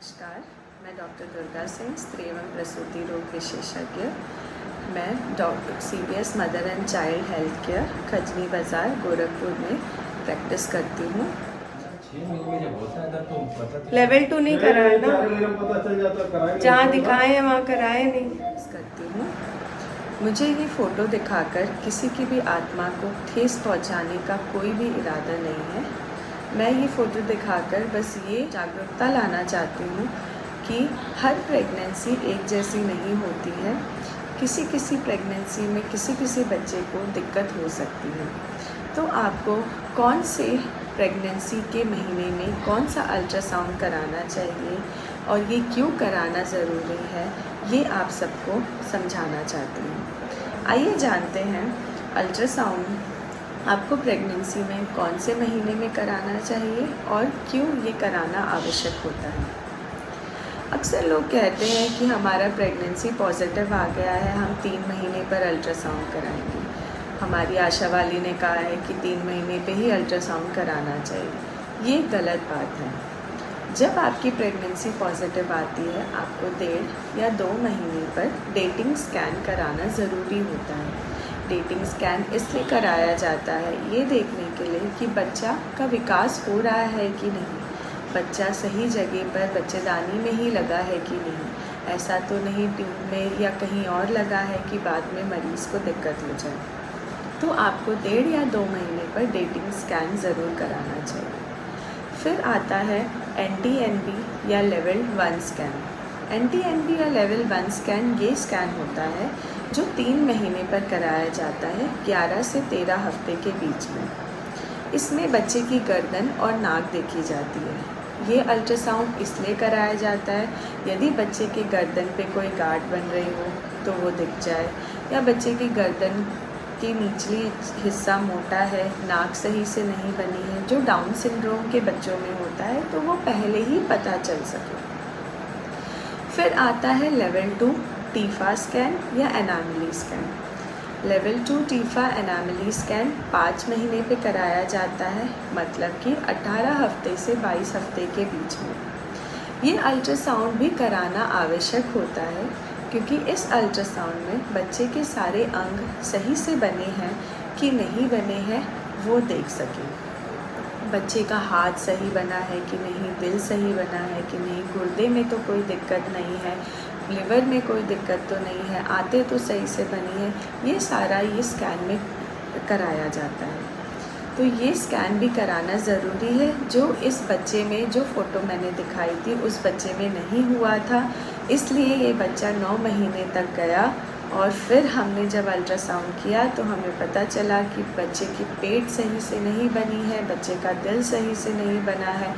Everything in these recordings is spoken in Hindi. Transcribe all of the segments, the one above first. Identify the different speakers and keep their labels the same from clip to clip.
Speaker 1: नमस्कार, मैं डॉक्टर दुर्गा सिंह, स्त्री एवं प्रसूति रोग विशेषज्ञ। मैं doctor CBS mother and child health care Khajni बाज़ार गोरखपुर में प्रैक्टिस करती हूँ।
Speaker 2: लेवल 2 नहीं कराया ना, जहाँ दिखाए हैं वहाँ कराए नहीं।
Speaker 1: करती हूँ। मुझे ये फ़ोटो दिखाकर किसी की भी आत्मा को ठेस पहुँचाने का कोई भी इरादा नहीं है। मैं ये फ़ोटो दिखाकर बस ये जागरूकता लाना चाहती हूँ कि हर प्रेगनेंसी एक जैसी नहीं होती है। किसी किसी प्रेगनेंसी में किसी बच्चे को दिक्कत हो सकती है। तो आपको कौन से प्रेगनेंसी के महीने में कौन सा अल्ट्रासाउंड कराना चाहिए और ये क्यों कराना ज़रूरी है, ये आप सबको समझाना चाहती हूँ। आइए जानते हैं अल्ट्रासाउंड आपको प्रेगनेंसी में कौन से महीने में कराना चाहिए और क्यों ये कराना आवश्यक होता है। अक्सर लोग कहते हैं कि हमारा प्रेगनेंसी पॉजिटिव आ गया है, हम 3 महीने पर अल्ट्रासाउंड कराएंगे। हमारी आशा वाली ने कहा है कि 3 महीने पे ही अल्ट्रासाउंड कराना चाहिए। ये गलत बात है। जब आपकी प्रेगनेंसी पॉजिटिव आती है, आपको 1.5 या 2 महीने पर डेटिंग स्कैन कराना ज़रूरी होता है। डेटिंग स्कैन इसलिए कराया जाता है ये देखने के लिए कि बच्चा का विकास हो रहा है कि नहीं, बच्चा सही जगह पर बच्चेदानी में ही लगा है कि नहीं, ऐसा तो नहीं ट्यूब में या कहीं और लगा है कि बाद में मरीज़ को दिक्कत हो जाए। तो आपको 1.5 या 2 महीने पर डेटिंग स्कैन ज़रूर कराना चाहिए। फिर आता है NT-NB या लेवल 1 स्कैन। NT-NB या लेवल 1 स्कैन ये स्कैन होता है जो 3 महीने पर कराया जाता है, 11 से 13 हफ्ते के बीच में। इसमें बच्चे की गर्दन और नाक देखी जाती है। ये अल्ट्रासाउंड इसलिए कराया जाता है यदि बच्चे के गर्दन पे कोई गांठ बन रही हो तो वो दिख जाए, या बच्चे की गर्दन की निचली हिस्सा मोटा है, नाक सही से नहीं बनी है, जो डाउन सिंड्रोम के बच्चों में होता है, तो वो पहले ही पता चल सके। फिर आता है लेवल 2 टीफा स्कैन या anomaly scan. Level 2 TIFFA anomaly scan 5 महीने पे कराया जाता है, मतलब कि 18 हफ्ते से 22 हफ्ते के बीच में। ये अल्ट्रासाउंड भी कराना आवश्यक होता है क्योंकि इस अल्ट्रासाउंड में बच्चे के सारे अंग सही से बने हैं कि नहीं बने हैं वो देख सकें। बच्चे का हाथ सही बना है कि नहीं, दिल सही बना है कि नहीं, गुर्दे में तो कोई दिक्कत नहीं है, लिवर में कोई दिक्कत तो नहीं है, आंतें तो सही से बनी है, ये सारा ये स्कैन में कराया जाता है। तो ये स्कैन भी कराना ज़रूरी है। जो इस बच्चे में जो फ़ोटो मैंने दिखाई थी उस बच्चे में नहीं हुआ था, इसलिए ये बच्चा 9 महीने तक गया और फिर हमने जब अल्ट्रासाउंड किया तो हमें पता चला कि बच्चे की पेट सही से नहीं बनी है, बच्चे का दिल सही से नहीं बना है।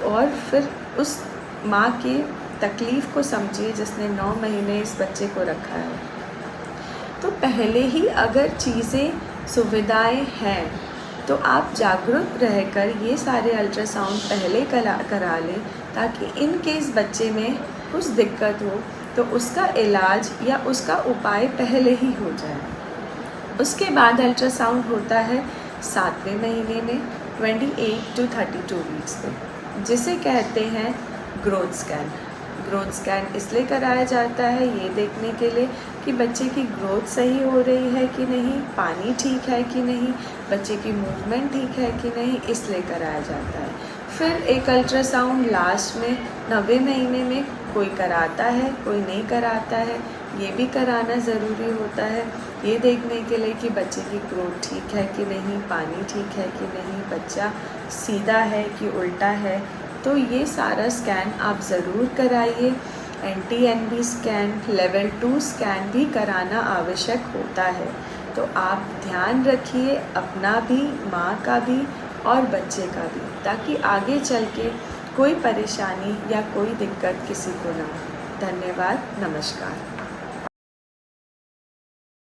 Speaker 1: और फिर उस माँ की तकलीफ़ को समझिए जिसने 9 महीने इस बच्चे को रखा है। तो पहले ही अगर चीज़ें सुविधाएं हैं तो आप जागरूक रहकर ये सारे अल्ट्रासाउंड पहले करा लें, ताकि इन केस बच्चे में कुछ दिक्कत हो तो उसका इलाज या उसका उपाय पहले ही हो जाए। उसके बाद अल्ट्रासाउंड होता है 7वें महीने में 28 to 32 वीक्स पे, जिसे कहते हैं ग्रोथ स्कैन। ग्रोथ स्कैन इसलिए कराया जाता है ये देखने के लिए कि बच्चे की ग्रोथ सही हो रही है कि नहीं, पानी ठीक है कि नहीं, बच्चे की मूवमेंट ठीक है कि नहीं, इसलिए कराया जाता है। फिर एक अल्ट्रासाउंड लास्ट में 90वें महीने में कोई कराता है, कोई नहीं कराता है, ये भी कराना ज़रूरी होता है ये देखने के लिए कि बच्चे की ग्रोथ ठीक है कि नहीं, पानी ठीक है कि नहीं, बच्चा सीधा है कि उल्टा है। तो ये सारा स्कैन आप ज़रूर कराइए। NT-NB स्कैन, लेवल 2 स्कैन भी कराना आवश्यक होता है। तो आप ध्यान रखिए अपना भी, माँ का भी और बच्चे का भी, ताकि आगे चल के कोई परेशानी या कोई दिक्कत किसी को ना हो। धन्यवाद, नमस्कार।